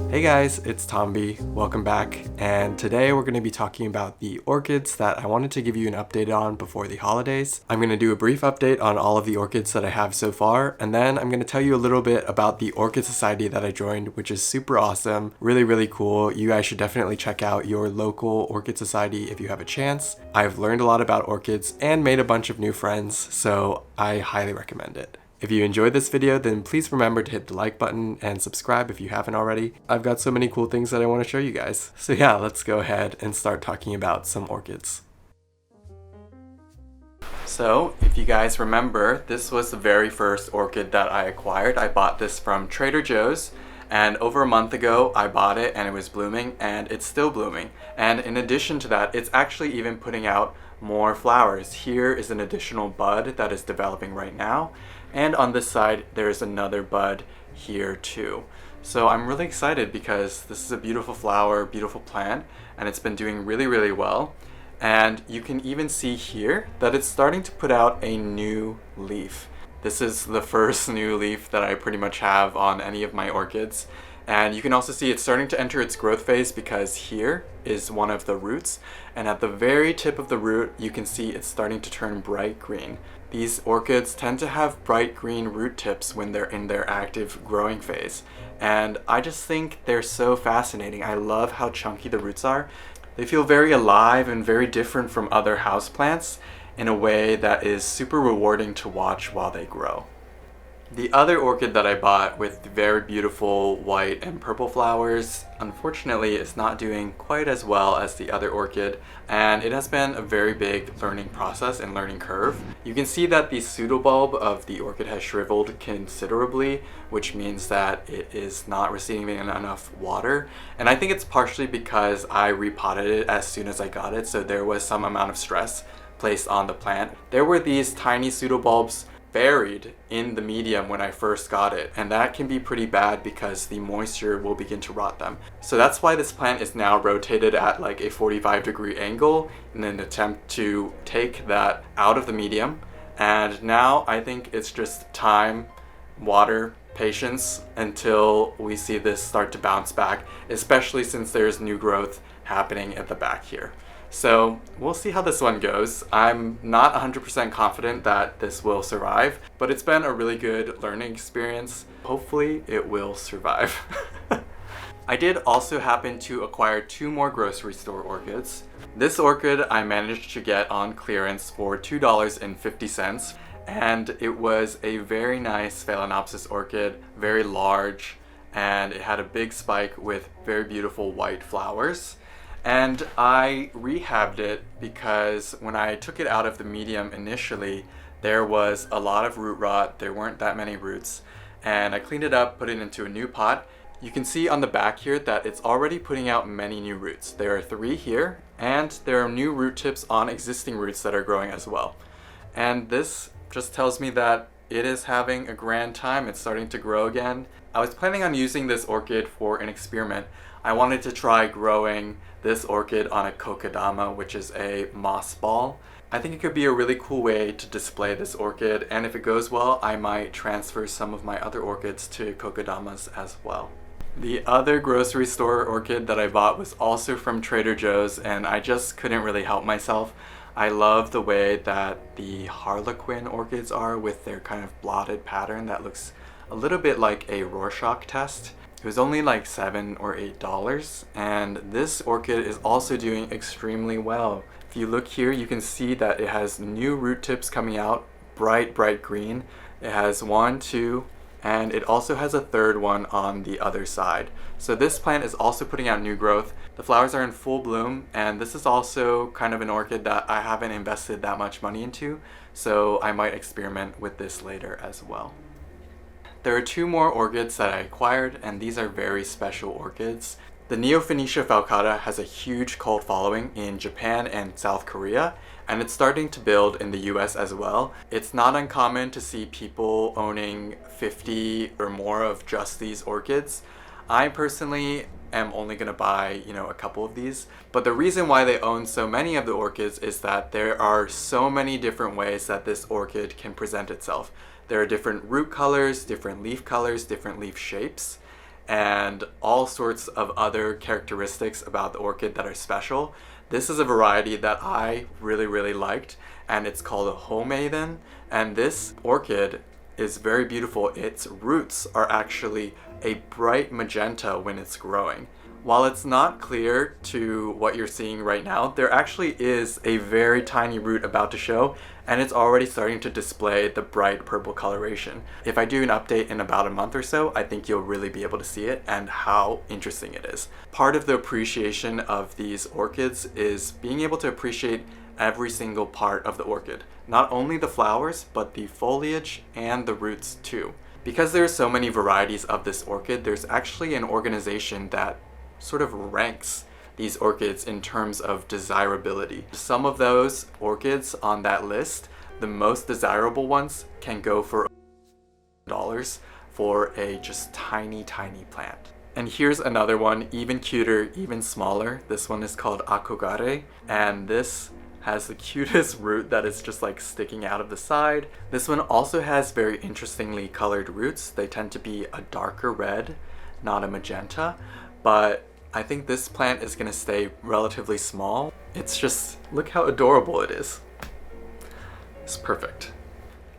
Hey guys, it's Tomby. Welcome back. And today we're going to be talking about the orchids that I wanted to give you an update on before the holidays. I'm going to do a brief update on all of the orchids that I have so far, and then I'm going to tell you a little bit about the Orchid Society that I joined, which is super awesome, really cool. You guys should definitely check out your local Orchid Society if you have a chance. I've learned a lot about orchids and made a bunch of new friends, so I highly recommend it. If you enjoyed this video, then please remember to hit the like button and subscribe if you haven't already. I've got so many cool things that I want to show you guys. So yeah, let's go ahead and start talking about some orchids. So, if you guys remember, this was the very first orchid that I acquired. I bought this from Trader Joe's, and over a month ago I bought it and it was blooming, and it's still blooming. And in addition to that, it's actually even putting out more flowers. Here is an additional bud that is developing right now, and on this side there's another bud here too. So I'm really excited because this is a beautiful flower, beautiful plant, and it's been doing really well. And you can even see here that it's starting to put out a new leaf. This is the first new leaf that I pretty much have on any of my orchids. And you can also see it's starting to enter its growth phase because here is one of the roots. And at the very tip of the root, you can see it's starting to turn bright green. These orchids tend to have bright green root tips when they're in their active growing phase. And I just think they're so fascinating. I love how chunky the roots are. They feel very alive and very different from other houseplants in a way that is super rewarding to watch while they grow. The other orchid that I bought with very beautiful white and purple flowers, unfortunately is not doing quite as well as the other orchid, and it has been a very big learning process and learning curve. You can see that the pseudobulb of the orchid has shriveled considerably, which means that it is not receiving enough water, and I think it's partially because I repotted it as soon as I got it, so there was some amount of stress placed on the plant. There were these tiny pseudobulbs buried in the medium when I first got it, and that can be pretty bad because the moisture will begin to rot them. So that's why this plant is now rotated at like a 45-degree angle in an attempt to take that out of the medium. And now I think it's just time, water, patience until we see this start to bounce back, especially since there's new growth happening at the back here. So we'll see how this one goes. I'm not 100% confident that this will survive, but it's been a really good learning experience. Hopefully it will survive. I did also happen to acquire 2 more grocery store orchids. This orchid I managed to get on clearance for $2.50, and it was a very nice Phalaenopsis orchid, very large, and it had a big spike with very beautiful white flowers. And I rehabbed it because when I took it out of the medium initially, there was a lot of root rot, there weren't that many roots, and I cleaned it up, put it into a new pot. You can see on the back here that it's already putting out many new roots. There are 3 here, and there are new root tips on existing roots that are growing as well. And this just tells me that it is having a grand time. It's starting to grow again. I was planning on using this orchid for an experiment. I wanted to try growing this orchid on a kokedama, which is a moss ball. I think it could be a really cool way to display this orchid, and if it goes well, I might transfer some of my other orchids to kokedamas as well. The other grocery store orchid that I bought was also from Trader Joe's, and I just couldn't really help myself. I love the way that the harlequin orchids are with their kind of blotted pattern that looks a little bit like a Rorschach test. It was only like $7 or $8, and this orchid is also doing extremely well. If you look here, you can see that it has new root tips coming out, bright green. It has 1, 2, and it also has a 3rd one on the other side. So this plant is also putting out new growth. The flowers are in full bloom, and this is also kind of an orchid that I haven't invested that much money into, so I might experiment with this later as well. There are 2 more orchids that I acquired, and these are very special orchids. The Neofinetia falcata has a huge cult following in Japan and South Korea, and it's starting to build in the US as well. It's not uncommon to see people owning 50 or more of just these orchids. I personally am only going to buy, a couple of these, but the reason why they own so many of the orchids is that there are so many different ways that this orchid can present itself. There are different root colors, different leaf shapes, and all sorts of other characteristics about the orchid that are special. This is a variety that I really liked, and it's called a Homeiden. And this orchid is very beautiful. Its roots are actually a bright magenta when it's growing. While it's not clear to what you're seeing right now, there actually is a very tiny root about to show, and it's already starting to display the bright purple coloration. If I do an update in about a month or so, I think you'll really be able to see it and how interesting it is. Part of the appreciation of these orchids is being able to appreciate every single part of the orchid. Not only the flowers, but the foliage and the roots too. Because there's so many varieties of this orchid, there's actually an organization that sort of ranks these orchids in terms of desirability. Some of those orchids on that list, the most desirable ones, can go for $1 for a just tiny plant. And here's another one, even cuter, even smaller. This one is called Akogare, and this has the cutest root that is just like sticking out of the side. This one also has very interestingly colored roots. They tend to be a darker red, not a magenta, but I think this plant is going to stay relatively small. It's just, look how adorable it is. It's perfect.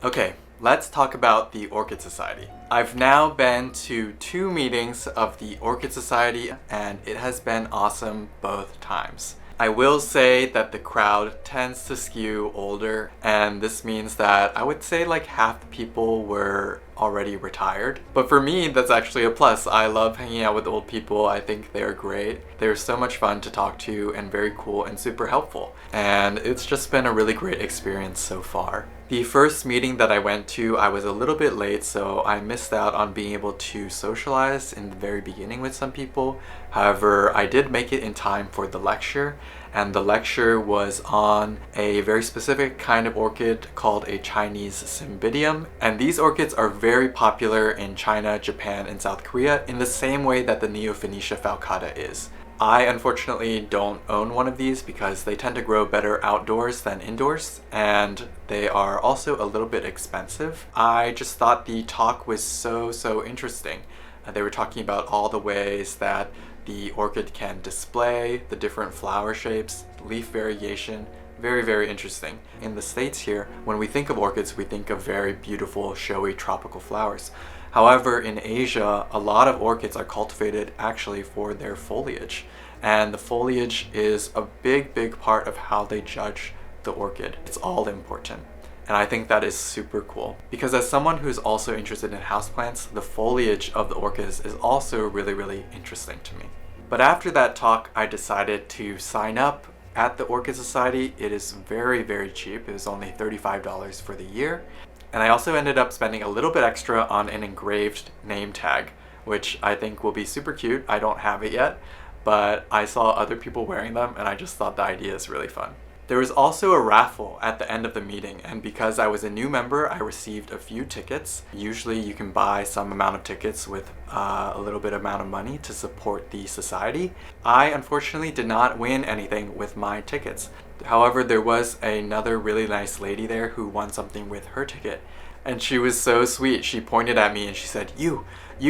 Okay, let's talk about the Orchid Society. I've now been to 2 meetings of the Orchid Society, and it has been awesome both times. I will say that the crowd tends to skew older, and this means that I would say like half the people were already retired. But for me, that's actually a plus. I love hanging out with old people. I think they're great. They're so much fun to talk to and very cool and super helpful. And it's just been a really great experience so far. The first meeting that I went to, I was a little bit late, so I missed out on being able to socialize in the very beginning with some people. However, I did make it in time for the lecture, and the lecture was on a very specific kind of orchid called a Chinese cymbidium. And these orchids are very popular in China, Japan, and South Korea in the same way that the Neofinetia falcata is. I unfortunately don't own one of these because they tend to grow better outdoors than indoors, and they are also a little bit expensive. I just thought the talk was so interesting. They were talking about all the ways that the orchid can display, the different flower shapes, leaf variation. Very interesting. In the States here, when we think of orchids, we think of very beautiful, showy tropical flowers. However, in Asia, a lot of orchids are cultivated actually for their foliage. And the foliage is a big part of how they judge the orchid. It's all important. And I think that is super cool. Because as someone who's also interested in houseplants, the foliage of the orchids is also really interesting to me. But after that talk, I decided to sign up at the Orchid Society. It is very cheap. It was only $35 for the year. And I also ended up spending a little bit extra on an engraved name tag, which I think will be super cute. I don't have it yet, but I saw other people wearing them and I just thought the idea is really fun. There was also a raffle at the end of the meeting, and because I was a new member, I received a few tickets. Usually you can buy some amount of tickets with a little bit amount of money to support the society. I unfortunately did not win anything with my tickets. However, there was another really nice lady there who won something with her ticket. And she was so sweet. She pointed at me and she said, you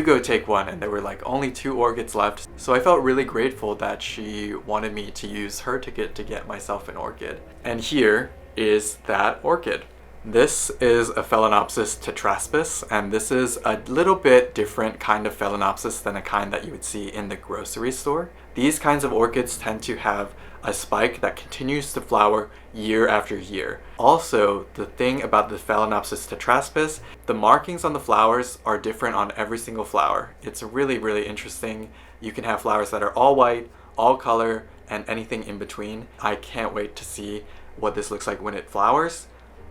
go take one. And there were like only 2 orchids left. So I felt really grateful that she wanted me to use her ticket to get myself an orchid. And here is that orchid. This is a Phalaenopsis tetraspis, and this is a little bit different kind of Phalaenopsis than a kind that you would see in the grocery store. These kinds of orchids tend to have a spike that continues to flower year after year. Also, the thing about the Phalaenopsis tetraspis, the markings on the flowers are different on every single flower. It's really interesting. You can have flowers that are all white, all color, and anything in between. I can't wait to see what this looks like when it flowers.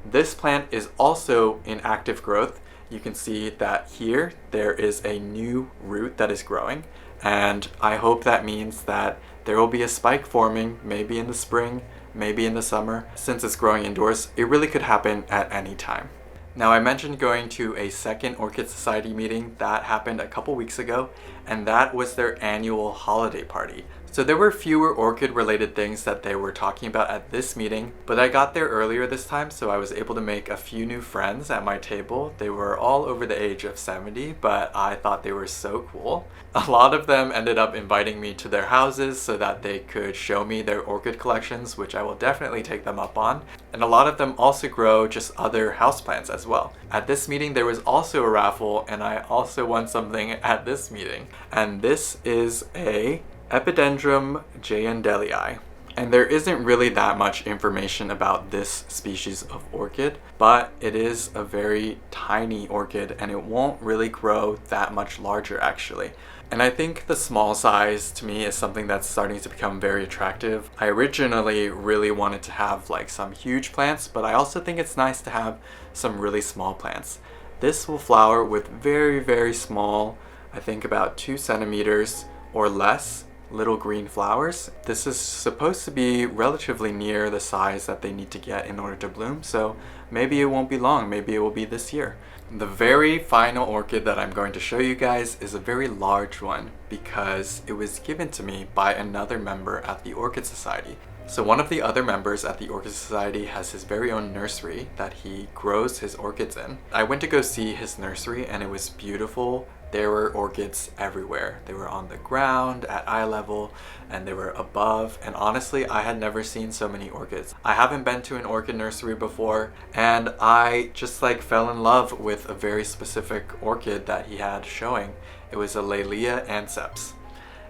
This plant is also in active growth. You can see that here there is a new root that is growing, and I hope that means that there will be a spike forming, maybe in the spring, maybe in the summer. Since it's growing indoors, it really could happen at any time. Now, I mentioned going to a second Orchid Society meeting that happened a couple weeks ago, and that was their annual holiday party. So there were fewer orchid related things that they were talking about at this meeting, but I got there earlier this time, so I was able to make a few new friends at my table. They were all over the age of 70, but I thought they were so cool. A lot of them ended up inviting me to their houses so that they could show me their orchid collections, which I will definitely take them up on. And a lot of them also grow just other houseplants as well. At this meeting, there was also a raffle, and I also won something at this meeting. And this is a Epidendrum jayandellii. And there isn't really that much information about this species of orchid, but it is a very tiny orchid and it won't really grow that much larger actually. And I think the small size to me is something that's starting to become very attractive. I originally really wanted to have like some huge plants, but I also think it's nice to have some really small plants. This will flower with very, very small, I think about 2 centimeters or less, little green flowers. This is supposed to be relatively near the size that they need to get in order to bloom, so maybe it won't be long, maybe it will be this year. The very final orchid that I'm going to show you guys is a very large one because it was given to me by another member at the Orchid Society. So one of the other members at the Orchid Society has his very own nursery that he grows his orchids in. I went to go see his nursery and it was beautiful. There were orchids everywhere. They were on the ground, at eye level, and they were above. And honestly, I had never seen so many orchids. I haven't been to an orchid nursery before, and I just like fell in love with a very specific orchid that he had showing. It was a Laelia anceps.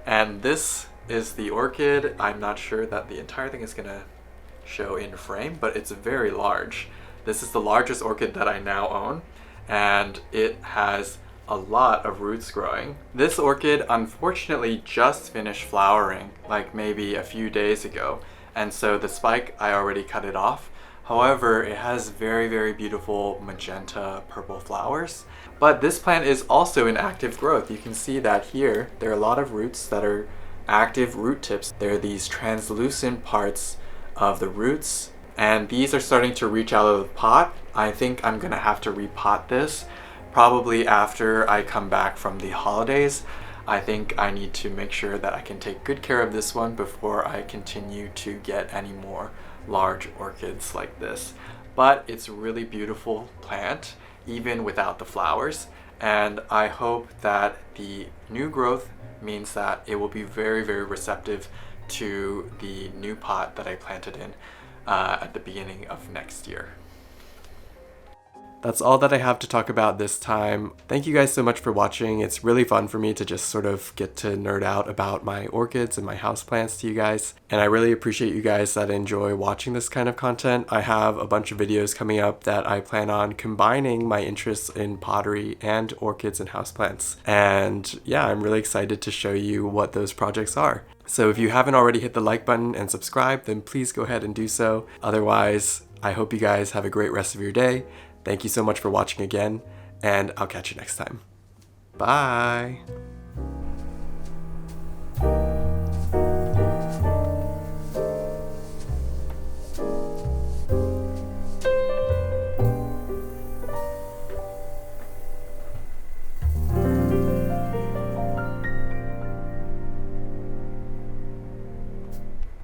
And this is the orchid. I'm not sure that the entire thing is gonna show in frame, but it's very large. This is the largest orchid that I now own, and it has a lot of roots growing. This orchid unfortunately just finished flowering like maybe a few days ago, and so the spike I already cut it off. However, it has very, very beautiful magenta purple flowers. But this plant is also in active growth. You can see that here there are a lot of roots that are active root tips. There are these translucent parts of the roots, and these are starting to reach out of the pot. I think I'm gonna have to repot this probably after I come back from the holidays. I think I need to make sure that I can take good care of this one before I continue to get any more large orchids like this. But it's a really beautiful plant, even without the flowers. And I hope that the new growth means that it will be very, very receptive to the new pot that I planted in at the beginning of next year. That's all that I have to talk about this time. Thank you guys so much for watching. It's really fun for me to just sort of get to nerd out about my orchids and my houseplants to you guys. And I really appreciate you guys that enjoy watching this kind of content. I have a bunch of videos coming up that I plan on combining my interests in pottery and orchids and houseplants. And yeah, I'm really excited to show you what those projects are. So if you haven't already hit the like button and subscribe, then please go ahead and do so. Otherwise, I hope you guys have a great rest of your day. Thank you so much for watching again, and I'll catch you next time. Bye!